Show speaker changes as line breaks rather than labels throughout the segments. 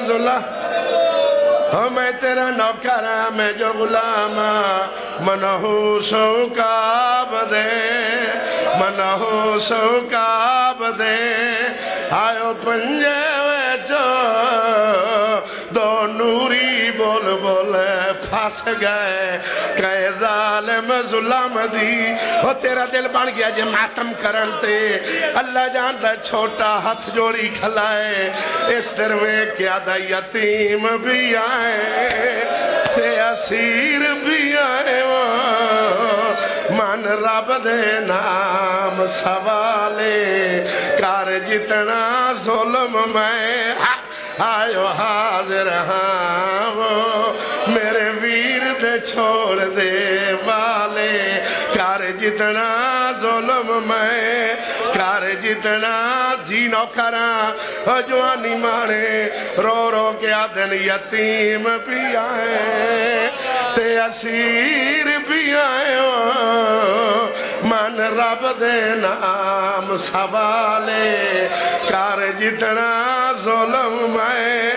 मजुला हो मैं तेरा नौकर मैं जो गुलाम मनहू सौकाब दे मनहू सौकाब दे आयो पंजे जो दो नूरी बोल बोल फस गए कहे जालिम जुल्म दी ओ तेरा दिल बन गया जे मातम करन ते अल्लाह जानदा छोटा हाथ जोड़ी खलाए इस दरवे क्या दा यतीम भी आए ते असीर भी आए मन रब दे नाम सवाले कर जितना जुल्म मैं आयो हाजिर हाँ वो मेरे वीर दे छोड़ दे वाले कर जितना जुल्म मैं कर जितना जी नौकरा जवानी माने रो रो के आदन यतीम भी आए ते असीर भी आए मन रब दे नाम सवाले कर जितना जुल्म मैं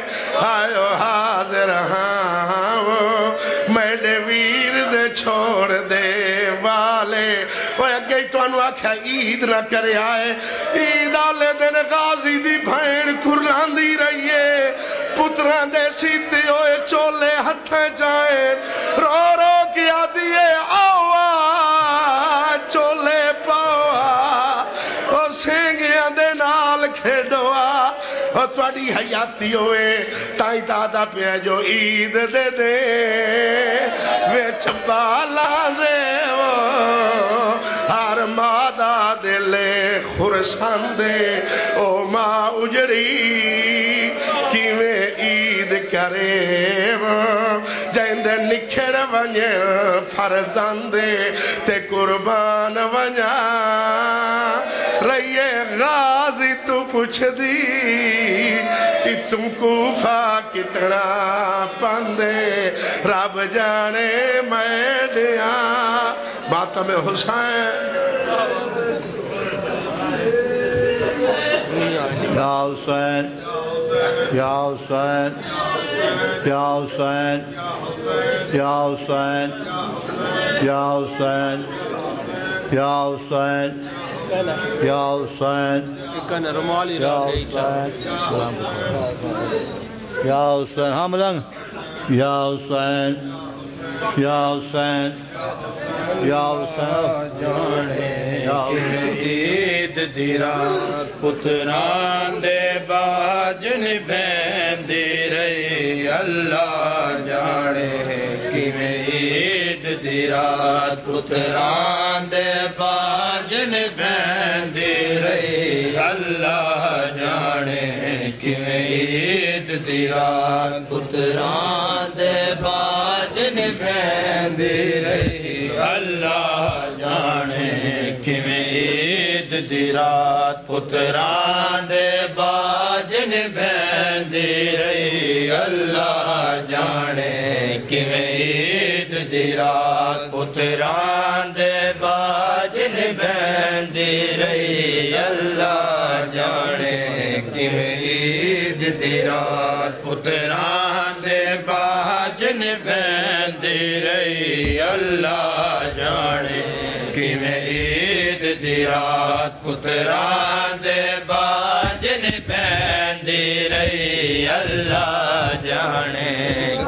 आयो हाजिर हाँ वो मेरे वीर दे छोड़ दे वाले वो अगे तुहानू आख्या ईद ना करे आए ईद आले दिन गाजी दी भैन कुरलांदी रहिए पुत्रा दे सीते होए चोले हथे जाए रो रो के आदिए आवा चोले पावा ओ सेंगिया दे नाल खेडवा और तुहाडी हयाती होए ताई दादा पे जो ईद दे दे विच बाला दे हर मादा दिले खुरसंदे ओ मां उजड़ी किवें ईद करे जैंदे निखर वञे फरजंदे ते कुर्बान वञा रहिए गाजी तू पुछ दी तुम कूफा कितना पंदे रब जाने मैं दिया बात में हुसैन
या हुसैन या हुसैन या हुसैन या हुसैन या हुसैन या हुसैन या हुसैन या हुसैन हाँ मलंग या हुसैन या हुसैन या हुसैन
ईद दी रात पुत्रां दे बाजन बहंदी रही अल्लाह जाने किवें ईद दी रात पुत्रां दे बाजन बहंदी रही अल्लाह जाने किवें ईद दी रात पुत्रां दे बाजन बहंदी रही अल्लाह जाने किवें ईद दी रात पुत्रां दे बाजन बहंदी रही अल्लाह जाने किवें ईद दी रात पुत्रां दे बाजन बहंदी रही अल्लाह जाने किवें ईद दी रात पुत्रां दे बाजन बहंदी रही अल्लाह जाने किवें ईद दी रात पुत्रां दे बाजन बहंदी रही अल्लाह जाने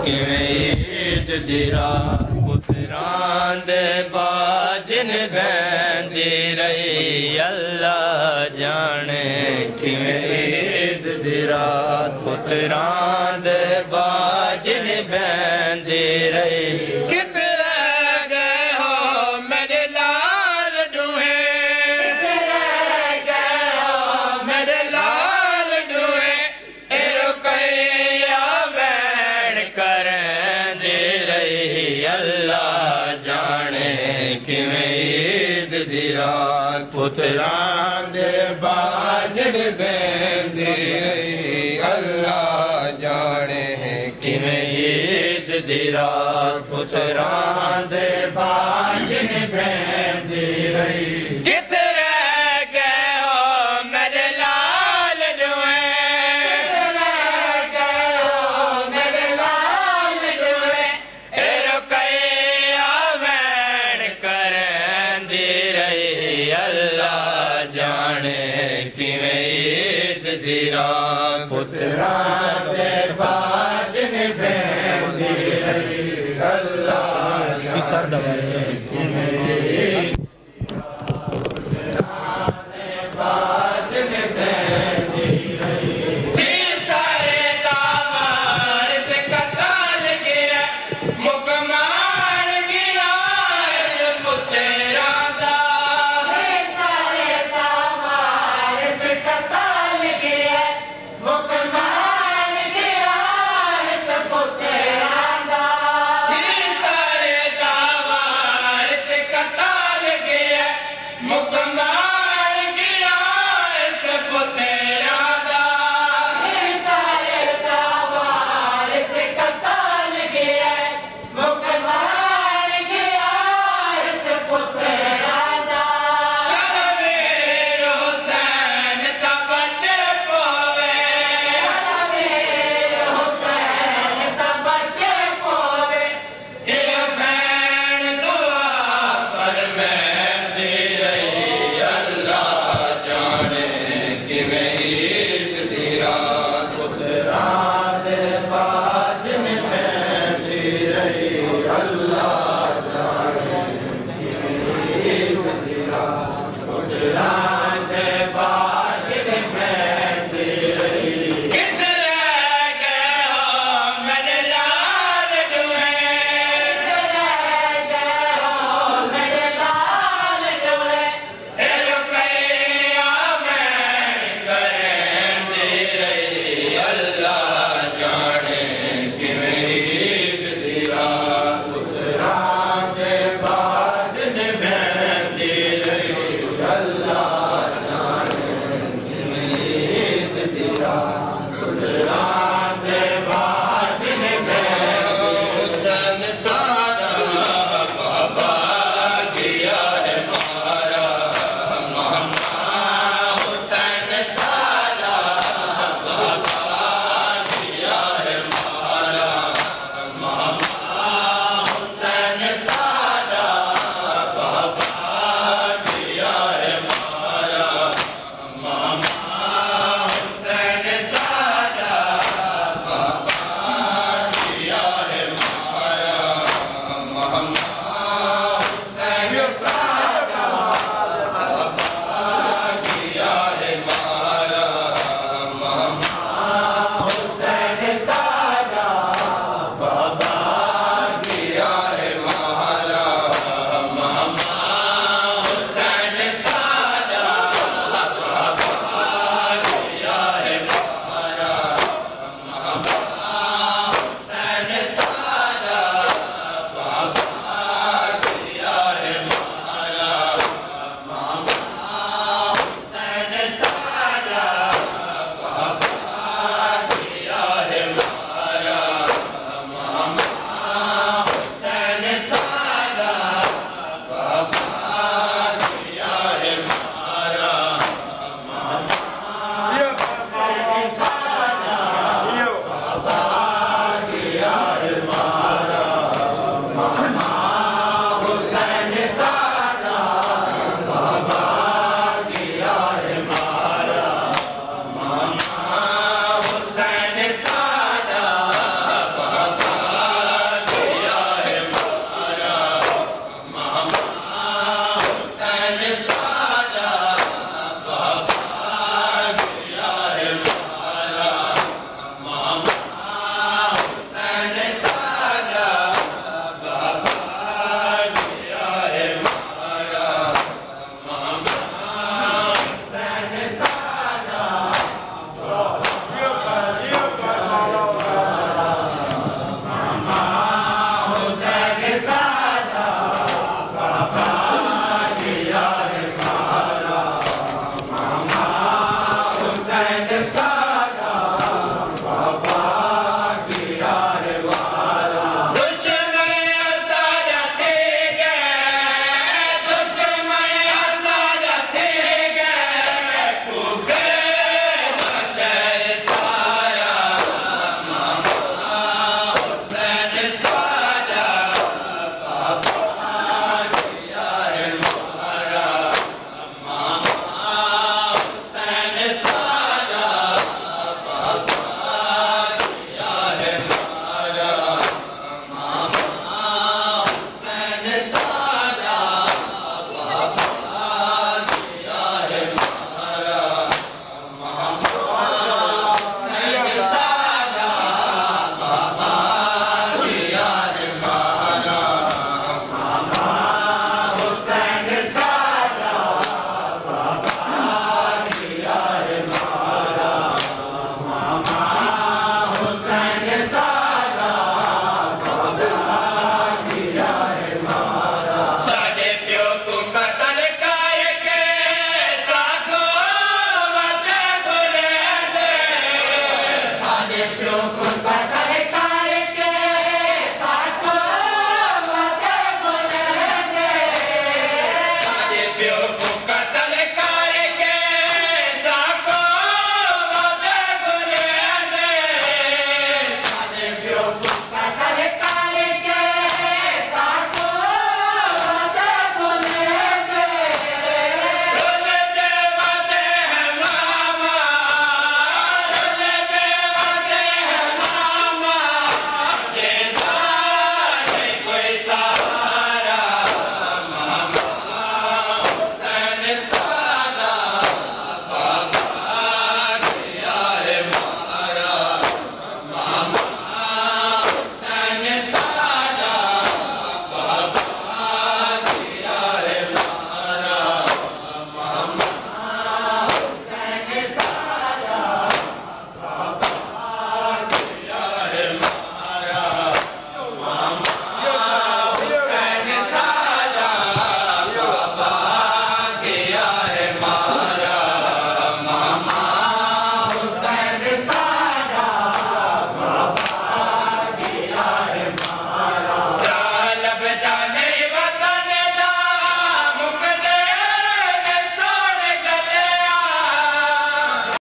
किवें ईद दी रात पुत्रां दे बाजन बहंदी रही अल्लाह जाने किवें ईद दी रात पुत्रां दे बाजन बहंदी रही पुत्रां दे बाजन बहंदी रही अल्लाह जाने किवें ईद दी रात पुत्रां दे बाजन बहंदी रही राते बाजन बेंदी रही अल्लाह